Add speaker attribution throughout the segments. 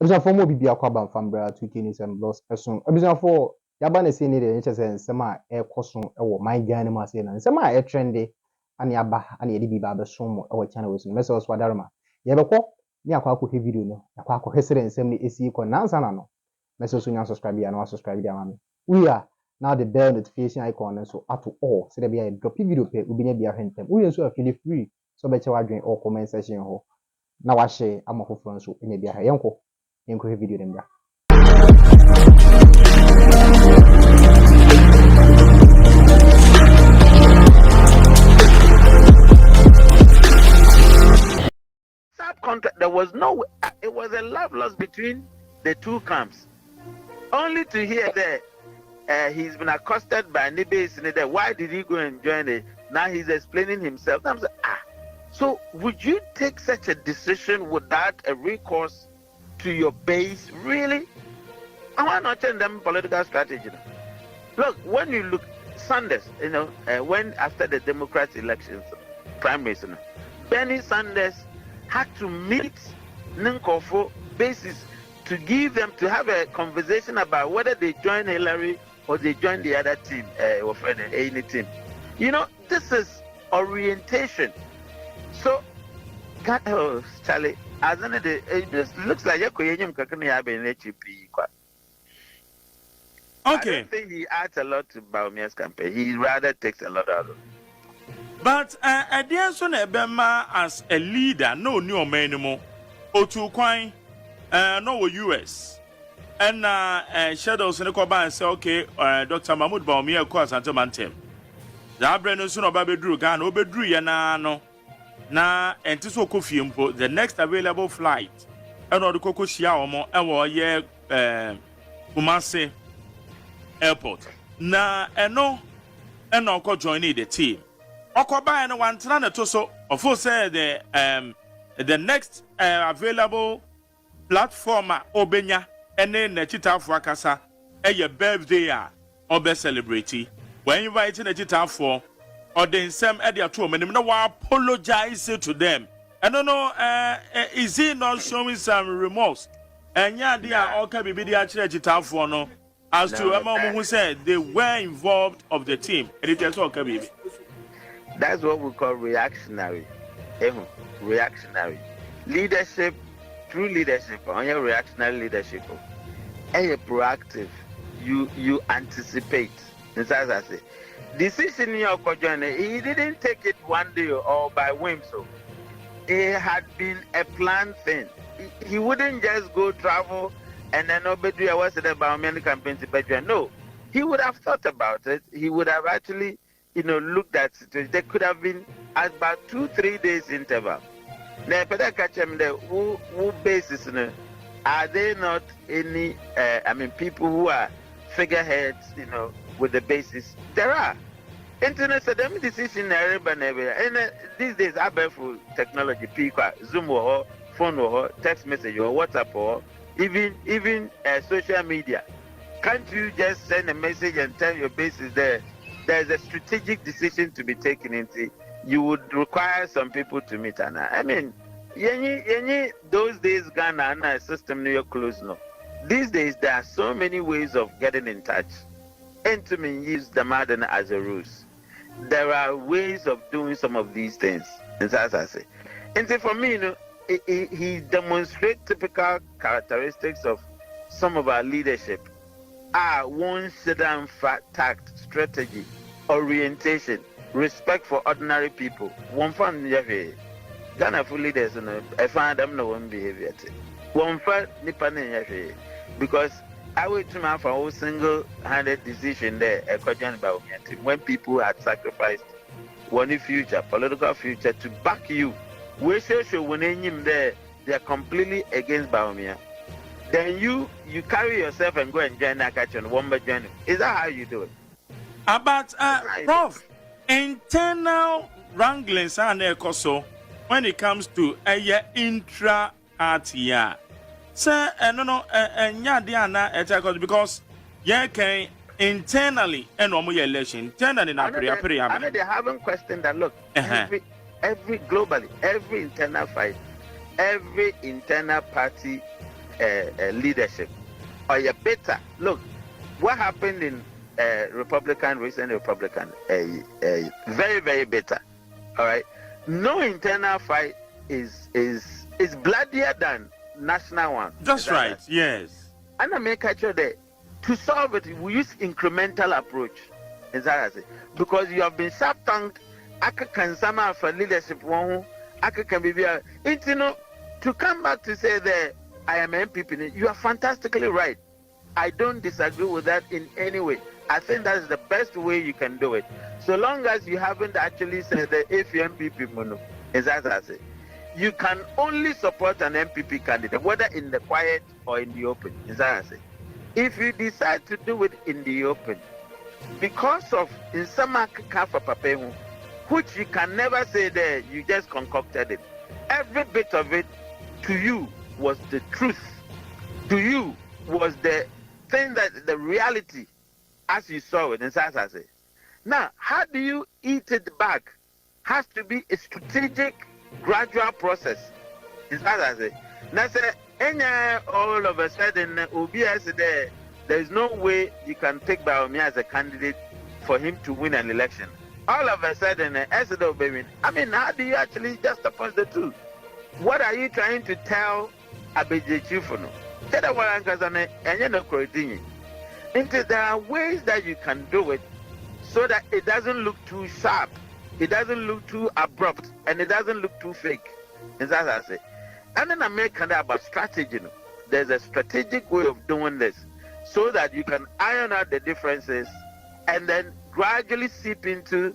Speaker 1: Ebisa for mo bibia kwa ban fambra 2k ni sem loss eson. Ebisa for yaba na say ni de nche say nsem a ekoso ewo my Ghana ma say na nsem a trende ani aba ani edi biba be so mo ewo channel we so message so adarma. Ye be ko ni akwa akọ he video no akwa akọ hesere nsem ni esi ko nansa na no. Message so nya subscribe ya na subscribe dia mama. We are now the bell notification icon so at all so there be a drop video pe ubinya bia hwentem. We so feel free so be che wadwen or comment section ho. Na wa share amafoforo nso enya bia ha yenko video dem bra.
Speaker 2: Subcontract, there was no, it was a love loss between the two camps. Only to hear that he's been accosted by Nibes and that why did he go and join it? Now he's explaining himself. I'm saying, so would you take such a decision without a recourse to your base? Really? I want to change them political strategy. Look, when you look, Sanders, when after the Democrat elections, primaries, Bernie Sanders had to meet Ninkofo bases to give them to have a conversation about whether they join Hillary or they join the other team, or any team. This is orientation. So, Charlie, it just looks like you're
Speaker 3: okay.
Speaker 2: I don't think he adds a lot to Bawumia's campaign. He rather takes a lot out of it.
Speaker 3: But Edianson Ebema as a leader, no new man anymore. Otu Kwine, no US. And Shadows in the Koba and say, okay, Dr. Mahmoud Bawumia, course, until Mantem. The Abraham soon of Babedru Gan, Obedru Yana, no. Na entiso Kofi Mpo, the next available flight. And all the Koko Shiaomo, and ye Kumase Airport. Na eno ko joining the team. Okoba and one trana toso of course the next available platform Obenya and then Chita Fuakasa a birthday or best celebrity. When inviting a Chita for or then some at their tour, and no apologize to them. I don't know, is he not showing some remorse? And yeah, they are all can be the actual Chita for no. As to Emma who said they were involved of the team, and it is all can be.
Speaker 2: That's what we call reactionary. Reactionary. Leadership, true leadership, on your reactionary leadership. And you're proactive. You anticipate. As I say. Decision in your journey, he didn't take it one day or by whim. So it had been a planned thing. He wouldn't just go travel and then nobody was at the Bawumia campaign to Bedouin. No, he would have thought about it. He would have actually looked at it. There could have been about 2-3 days interval. Now, who basis are they not any? People who are figureheads, with the basis. There are. Internet said them decision and these days abeful technology, Zoom or phone or text message or WhatsApp or even social media. Can't you just send a message and tell your basis there's a strategic decision to be taken into? You would require some people to meet. And those days Ghana system New York close no. These days there are so many ways of getting in touch. And to me use the modern as a ruse. There are ways of doing some of these things. And as I say. And so for me, he demonstrates typical characteristics of some of our leadership. One certain tact, strategy, orientation, respect for ordinary people. One fan Ghana full leaders, I find them no one behavior. One fan Nipan because I wait to man for a single-handed decision there, when people had sacrificed one future, political future, to back you. We say when there, they are completely against Bawumia. Then you carry yourself and go and join Nakachi one by joining. Is that how you do it?
Speaker 3: But Prof, internal wranglings are so when it comes to a intra-artia. Sir, no, because can internally and election internally na
Speaker 2: they haven't questioned that. Look, every globally, every internal fight, every internal party leadership, or you're better. Look, what happened in recent Republican, very, very bitter. All right, no internal fight is bloodier than national one.
Speaker 3: That's right. Yes.
Speaker 2: And I make sure that to solve it, we use incremental approach. Is that I say? Because you have been sharp-tongued, I can some for leadership one, I can be to come back to say that I am MPP. You are fantastically right. I don't disagree with that in any way. I think that's the best way you can do it. So long as you haven't actually said that if you're MPP mono, is that I say, you can only support an MPP candidate, whether in the quiet or in the open. Is that I say? If you decide to do it in the open, because of in some for papehu, which you can never say there, you just concocted it. Every bit of it to you was the truth. To you was the thing that the reality as you saw it. And as I say, now how do you eat it back? Has to be a strategic, gradual process. Is as I say. Now say all of a sudden OBS there is no way you can take Bawumia as a candidate for him to win an election. All of a sudden, I mean, how do you actually juxtapose the two? What are you trying to tell Abeje Chifono? There are ways that you can do it so that it doesn't look too sharp, it doesn't look too abrupt, and it doesn't look too fake. Is that I say? And then American about strategy. There's a strategic way of doing this so that you can iron out the differences and then gradually seep into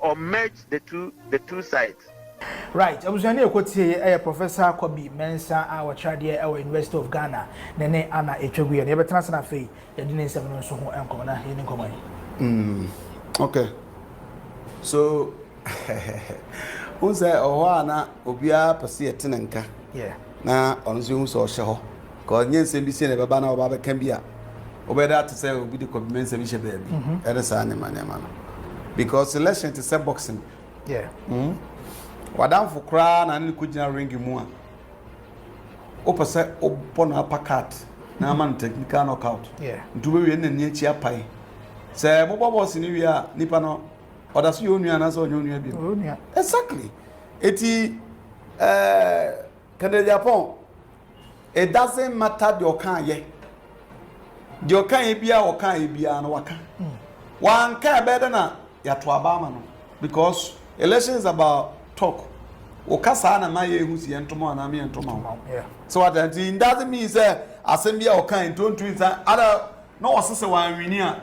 Speaker 2: or merge the two sides.
Speaker 4: Right. I was going to quote Professor Kobi Mensa, our child here at University of Ghana. Nene Anna Echogui, and every transfer fee, the dinner 7 or so and Kona in common.
Speaker 5: Okay. So, who's there or Anna Obia Pasia Tenenka?
Speaker 4: Yeah.
Speaker 5: Now, on Zoom so show. Because yes, NBC never ban our Baba Cambia. Over that to say, will be the commitments of Misha Baby. That is man. Because election is a boxing.
Speaker 4: Yeah.
Speaker 5: Wadam for crown and Kujina ring more. Opposite upon upper cut. Now, man, technical knockout.
Speaker 4: Yeah.
Speaker 5: To be in the near chia pie. Say, Boba was in India, Nipano, or that's union as on union. Exactly. Eti, Kennedy Agyapong. It doesn't matter your kind yet. Your kind be or kind be an waka. One can better than Yatwabama because election is about talk. Okasa na maye who's yentomo and Ami and Tomo. So what that doesn't mean that assembly or kind don't twins other no sister one winia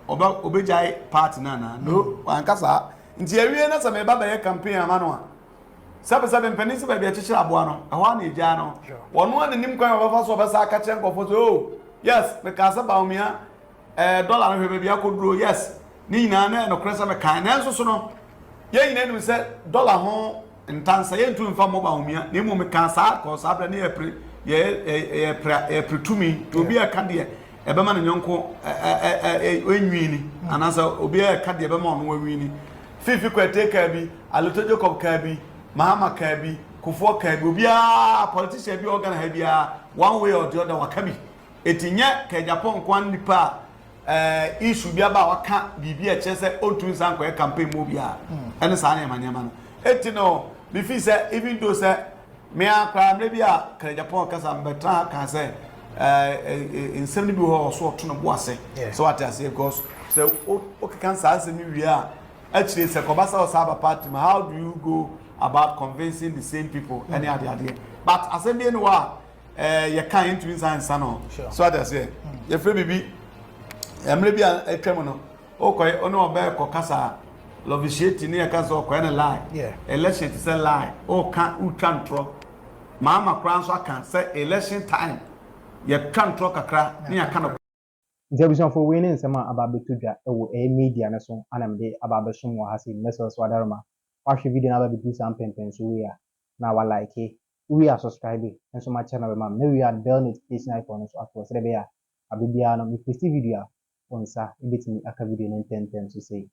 Speaker 5: about Obejai party nana. No one casa. In the area that's a meba campaign manua. 7 pennies by the teacher Abuano, a one Jano. One the name of us of us are catching for yes, the Casa Bawumia, $1 maybe I could grow, yes. Nina no Cressa McCann, so no. Yea, then we said $1 home and Tansa to inform Bawumia, name me cancer, cause after near to me to be a candy, a Beman and Yonko, a winnie, and as a be a candy, a Bemon, winnie. Fifi could take Kirby, a little joke of Kirby. Mahama Kirby, Kufo Kirby, be a politician, be organ, one way or the other, Wakabi. Etinya, Agyapong, one nipa, issue be about what can't be a chess, old twins and campaign movia, and a sign, man. Etino, before say, even though say, may I cry, maybe a Agyapong, Casam Bertrand can say, in 70 or so to no boise. So what I say, of course, so, okay, can say, we are actually, it's a Kobasa or Saba party. How do you go about convincing the same people any other idea? But as a being what you can't twins and son. So I say, your free baby, maybe a criminal. Okay, ono bear cocasa, lovishati near Caso, quite a lie. Yeah, election is a lie. Oh, can't throw. Mama Crown, so I can say election time. You can't talk a crack near kind
Speaker 1: Nti for winning sama ababetudwa ewo media ne so anamde ababesum wo hase message wadarma wahwe video na ababetu sam pempen so we a na wa like we are subscribe enso ma channel ma na we are bell notification icon so after se be a abibia no me post video a onsa ebetimi aka video no 10 so say